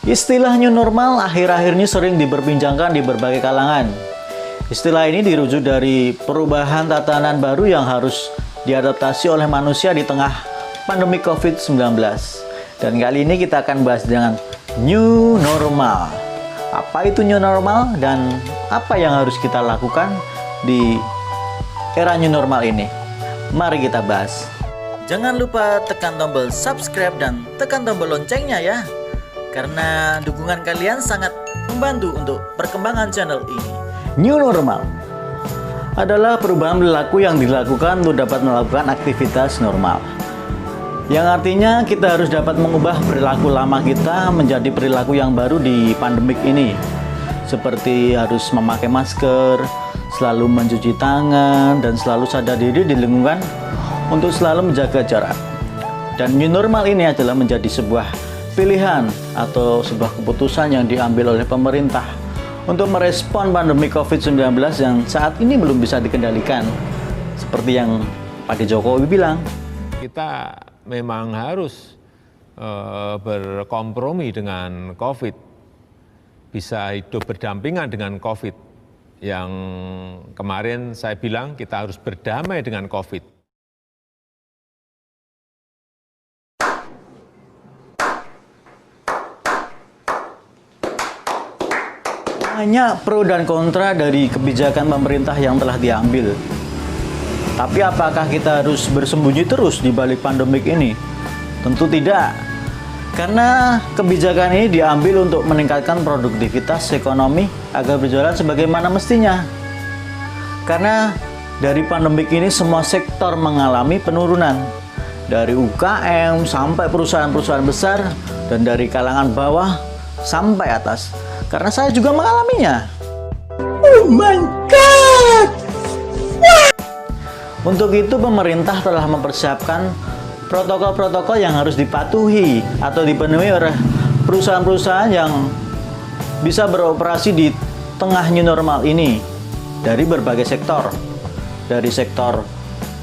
Istilah new normal akhir-akhir ini sering diperbincangkan di berbagai kalangan. Istilah ini dirujuk dari perubahan tatanan baru yang harus diadaptasi oleh manusia di tengah pandemi COVID-19. Dan kali ini kita akan bahas dengan new normal. Apa itu new normal dan apa yang harus kita lakukan di era new normal ini? Mari kita bahas. Jangan lupa tekan tombol subscribe dan tekan tombol loncengnya ya. Karena dukungan kalian sangat membantu untuk perkembangan channel ini. New normal adalah perubahan perilaku yang dilakukan untuk dapat melakukan aktivitas normal. Yang artinya kita harus dapat mengubah perilaku lama kita menjadi perilaku yang baru di pandemik ini. Seperti harus memakai masker, selalu mencuci tangan, dan selalu sadar diri di lingkungan untuk selalu menjaga jarak. Dan new normal ini adalah menjadi sebuah pilihan atau sebuah keputusan yang diambil oleh pemerintah untuk merespon pandemi COVID-19 yang saat ini belum bisa dikendalikan. Seperti yang Pak Jokowi bilang, kita memang harus berkompromi dengan COVID, bisa hidup berdampingan dengan COVID. Yang kemarin saya bilang kita harus berdamai dengan COVID. Hanya pro dan kontra dari kebijakan pemerintah yang telah diambil. Tapi apakah kita harus bersembunyi terus di balik pandemik ini? Tentu tidak. Karena kebijakan ini diambil untuk meningkatkan produktivitas ekonomi agar berjalan sebagaimana mestinya. Karena dari pandemik ini semua sektor mengalami penurunan. Dari UKM sampai perusahaan-perusahaan besar dan dari kalangan bawah sampai atas. Karena saya juga mengalaminya. Oh my God! Untuk itu pemerintah telah mempersiapkan protokol-protokol yang harus dipatuhi atau dipenuhi oleh perusahaan-perusahaan yang bisa beroperasi di tengah new normal ini dari berbagai sektor. Dari sektor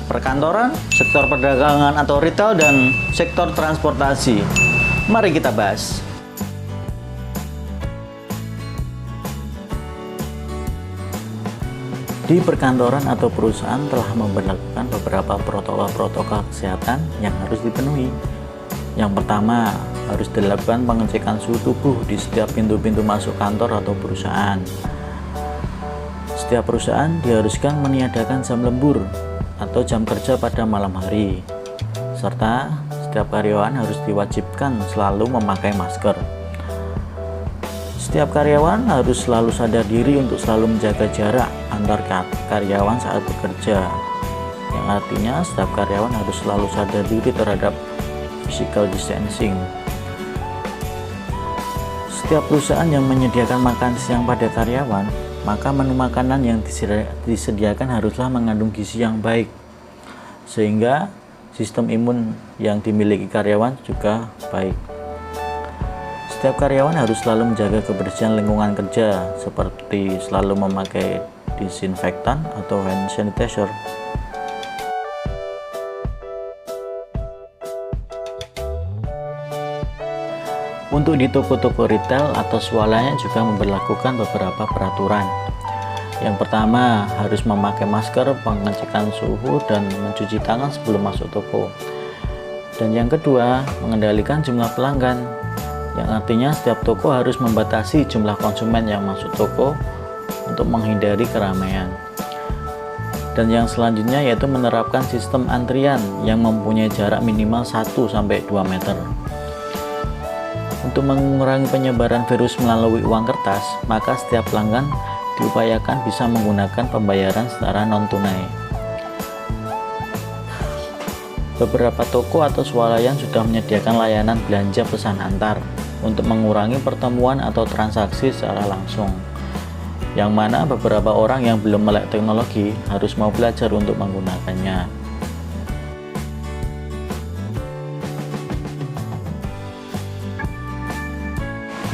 perkantoran, sektor perdagangan atau retail, dan sektor transportasi. Mari kita bahas. Di perkantoran atau perusahaan telah memberlakukan beberapa protokol kesehatan yang harus dipenuhi. Yang pertama, harus dilakukan pengecekan suhu tubuh di setiap pintu-pintu masuk kantor atau perusahaan. Setiap perusahaan diharuskan meniadakan jam lembur atau jam kerja pada malam hari. Serta setiap karyawan harus diwajibkan selalu memakai masker. Setiap karyawan harus selalu sadar diri untuk selalu menjaga jarak antar karyawan saat bekerja. Yang artinya setiap karyawan harus selalu sadar diri terhadap physical distancing. Setiap perusahaan yang menyediakan makan siang pada karyawan, maka menu makanan yang disediakan haruslah mengandung gizi yang baik, sehingga sistem imun yang dimiliki karyawan juga baik. Setiap karyawan harus selalu menjaga kebersihan lingkungan kerja, seperti selalu memakai disinfektan atau hand sanitizer. Untuk di toko-toko retail atau swalayan juga memberlakukan beberapa peraturan. Yang pertama, harus memakai masker, pengecekan suhu, dan mencuci tangan sebelum masuk toko. Dan yang kedua, mengendalikan jumlah pelanggan, yang artinya setiap toko harus membatasi jumlah konsumen yang masuk toko untuk menghindari keramaian. Dan yang selanjutnya yaitu menerapkan sistem antrian yang mempunyai jarak minimal 1-2 meter. Untuk mengurangi penyebaran virus melalui uang kertas, maka setiap pelanggan diupayakan bisa menggunakan pembayaran secara non-tunai. Beberapa toko atau swalayan sudah menyediakan layanan belanja pesan antar untuk mengurangi pertemuan atau transaksi secara langsung, yang mana beberapa orang yang belum melek teknologi harus mau belajar untuk menggunakannya.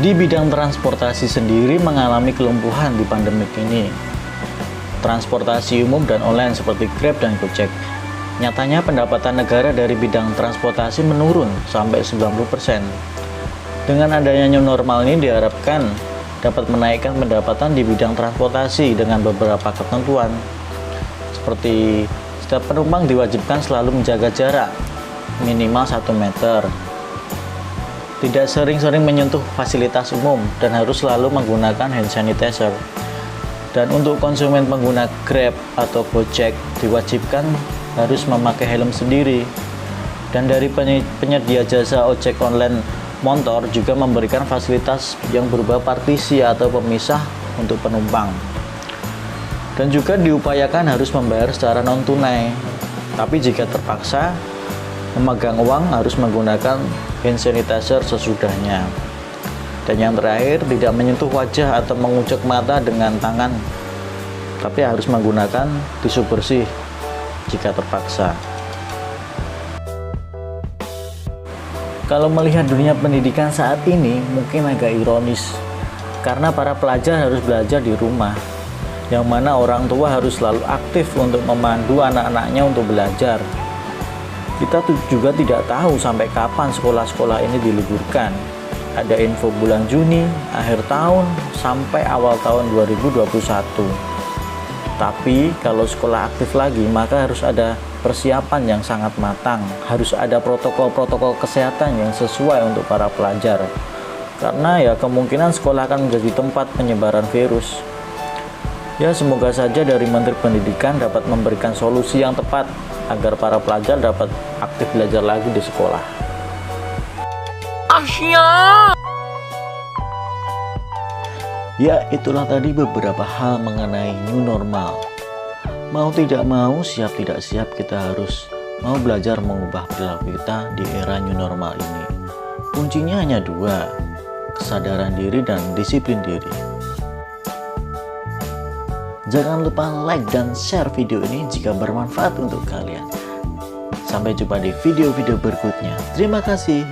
Di bidang transportasi sendiri mengalami kelumpuhan di pandemik ini. Transportasi umum dan online seperti Grab dan Gojek. Nyatanya pendapatan negara dari bidang transportasi menurun sampai 90%. Dengan adanya new normal ini diharapkan dapat menaikkan pendapatan di bidang transportasi dengan beberapa ketentuan. Seperti setiap penumpang diwajibkan selalu menjaga jarak minimal 1 meter, tidak sering-sering menyentuh fasilitas umum, dan harus selalu menggunakan hand sanitizer. Dan untuk konsumen pengguna Grab atau Gojek diwajibkan harus memakai helm sendiri. Dan dari penyedia jasa ojek online motor juga memberikan fasilitas yang berupa partisi atau pemisah untuk penumpang. Dan juga diupayakan harus membayar secara non-tunai. Tapi jika terpaksa memegang uang, harus menggunakan hand sanitizer sesudahnya. Dan yang terakhir, tidak menyentuh wajah atau mengucek mata dengan tangan, tapi harus menggunakan tisu bersih jika terpaksa. Kalau melihat dunia pendidikan saat ini mungkin agak ironis, karena para pelajar harus belajar di rumah, yang mana orang tua harus selalu aktif untuk memandu anak-anaknya untuk belajar. Kita juga tidak tahu sampai kapan sekolah-sekolah ini diliburkan. Ada info bulan Juni, akhir tahun, sampai awal tahun 2021. Tapi kalau sekolah aktif lagi, maka harus ada persiapan yang sangat matang. Harus ada protokol-protokol kesehatan yang sesuai untuk para pelajar. Karena ya kemungkinan sekolah akan menjadi tempat penyebaran virus. Ya, semoga saja dari Menteri Pendidikan dapat memberikan solusi yang tepat agar para pelajar dapat aktif belajar lagi di sekolah. Ya, itulah tadi beberapa hal mengenai new normal. Mau tidak mau, siap tidak siap, kita harus mau belajar mengubah perilaku kita di era new normal ini. Kuncinya hanya 2, kesadaran diri dan disiplin diri. Jangan lupa like dan share video ini jika bermanfaat untuk kalian. Sampai jumpa di video-video berikutnya. Terima kasih.